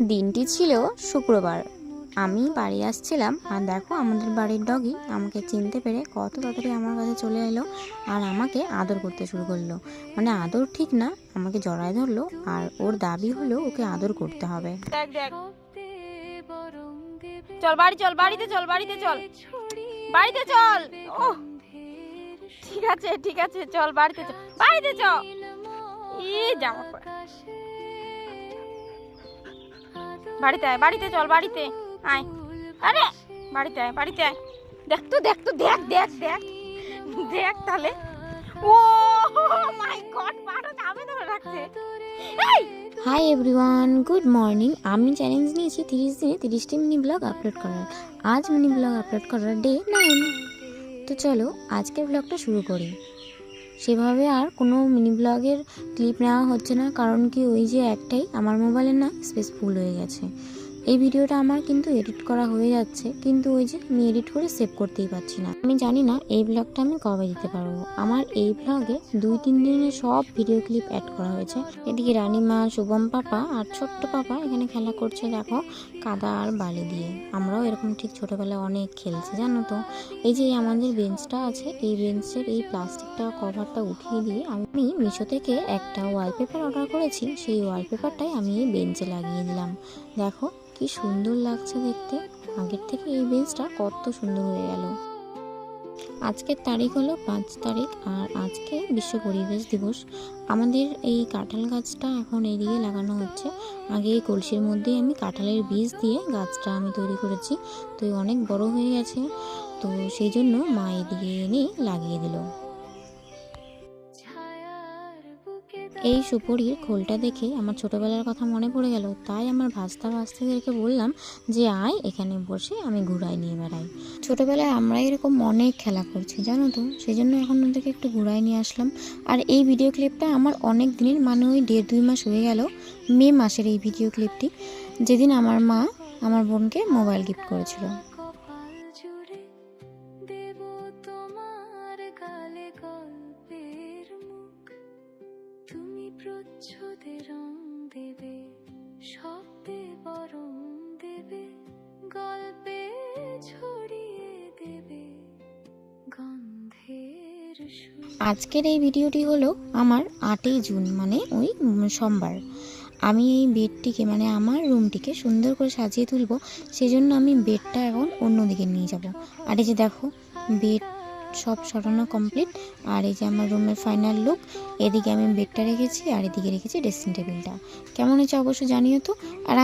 দিনটি ছিল শুক্রবার। আমি বাড়ি আসছিলাম আর দেখো আমাদের বাড়ির ডগি আমাকে চিনতে পেরে কত তাড়াতাড়ি আমার কাছে চলে এলো আর আমাকে আদর করতে শুরু করলো। মানে আদর ঠিক না, আমাকে জড়ায় ধরলো আর ওর দাবি হলো ওকে আদর করতে হবে। দেখ দেখ, চল বাড়ি চল, বাড়িতে চল, বাড়িতে চল, বাড়িতে চল। ও ঠিক আছে ঠিক আছে, চল বাড়িতে চল, বাড়িতে চল। ই জামা পর, বাড়িতে আয়, বাড়িতে চল, বাড়িতে আয়। আরে বাড়িতে আয়, বাড়িতে আয়। দেখ তো দেখ তো দেখ দেখ দেখ দেখ তাহলে। ও মাই গড, পাটা চাপে ধরে রাখছে। এই হাই এভরিওয়ান, গুড মর্নিং। আমি চ্যালেঞ্জ নিয়েছি 30 দিনে 30টি মিনি ব্লগ আপলোড করার। আজ মিনি ব্লগ আপলোড করার ডে 9। তো চলো আজকের ব্লগটা শুরু করি। সেভাবে আর কোনো মিনি ব্লগের ক্লিপ নেওয়া হচ্ছে না, কারণ কি ওই যে একটাই আমার মোবাইলের না স্পেস ফুল হয়ে গেছে। এই ভিডিওটা আমার কিন্তু এডিট করা হয়ে যাচ্ছে, কিন্তু ওই যে আমি এডিট করে সেভ করতেই পারছি না। আমি জানি না এই ব্লগটা আমি কবে দিতে পারবো। আমার এই ব্লগে 2-3 দিনের সব ভিডিও ক্লিপ অ্যাড করা হয়েছে। এদিকে রানীমা, শুভম পাপা আর ছোট্ট পাপা এখানে খেলা করছে দেখো, কাদা আর বালি দিয়ে। আমরাও এরকম ঠিক ছোটোবেলায় অনেক খেলছি জানো তো। এই যে আমাদের বেঞ্চটা আছে, এই বেঞ্চের এই প্লাস্টিকটা কভারটা উঠিয়ে দিয়ে আমি মিশো থেকে একটা ওয়ালপেপার অর্ডার করেছি। সেই ওয়ালপেপারটাই আমি এই বেঞ্চে লাগিয়ে দিলাম। দেখো কি সুন্দর লাগছে দেখতে। আগের থেকে এই বেঞ্চটা কত সুন্দর হয়ে গেল। আজকের তারিখ হলো 5 তারিখ আর আজকে বিশ্ব পরিবেশ দিবস। আমাদের এই কাঁঠাল গাছটা এখন এইদিকে লাগানো হচ্ছে। আগে এই কলসির মধ্যেই আমি কাঁঠালের বীজ দিয়ে গাছটা আমি তৈরি করেছি। তো অনেক বড় হয়ে গেছে, তো সেই জন্য মা এদিকে এনে লাগিয়ে দিল। এই সুপরির খোলটা দেখে আমার ছোটবেলার কথা মনে পড়ে গেল। তাই আমার ভাস্তাদেরকে বললাম যে আয় এখানে বসে আমি ঘুরাই নিয়ে বেড়াই। ছোটবেলায় আমরা এরকম অনেক খেলা করছি জানো তো, সেই জন্য এখন ওদেরকে একটু ঘুরাই নিয়ে আসলাম। আর এই ভিডিও ক্লিপটা আমার অনেক দিনের, মানে ওই 1.5-2 মাস হয়ে গেল। মে মাসের এই ভিডিও ক্লিপটি, যেদিন আমার মা আমার বোনকে মোবাইল গিফট করেছিল। প্রচ্ছদে রং দেবে, শব্দে বরং দেবে, গল্পে ছড়িয়ে দেবে গন্ধের সুর। আজকের এই ভিডিওটি হলো আমার 8ই জুন, মানে ওই সোমবার। আমি এই বেডটিকে, মানে আমার রুমটিকে সুন্দর করে সাজিয়ে তুলবো, সেই জন্য আমি বেডটা এখন অন্যদিকে নিয়ে যাব। আর এই যে দেখো বেড সব সরানো কমপ্লিট। আর এই যে আমার রুমের ফাইনাল লুক। এদিকে আমি বেডটা রেখেছি আর এদিকে রেখেছি ড্রেসিং টেবিলটা। কেমন হয়েছে অবশ্যই জানিও তো। আর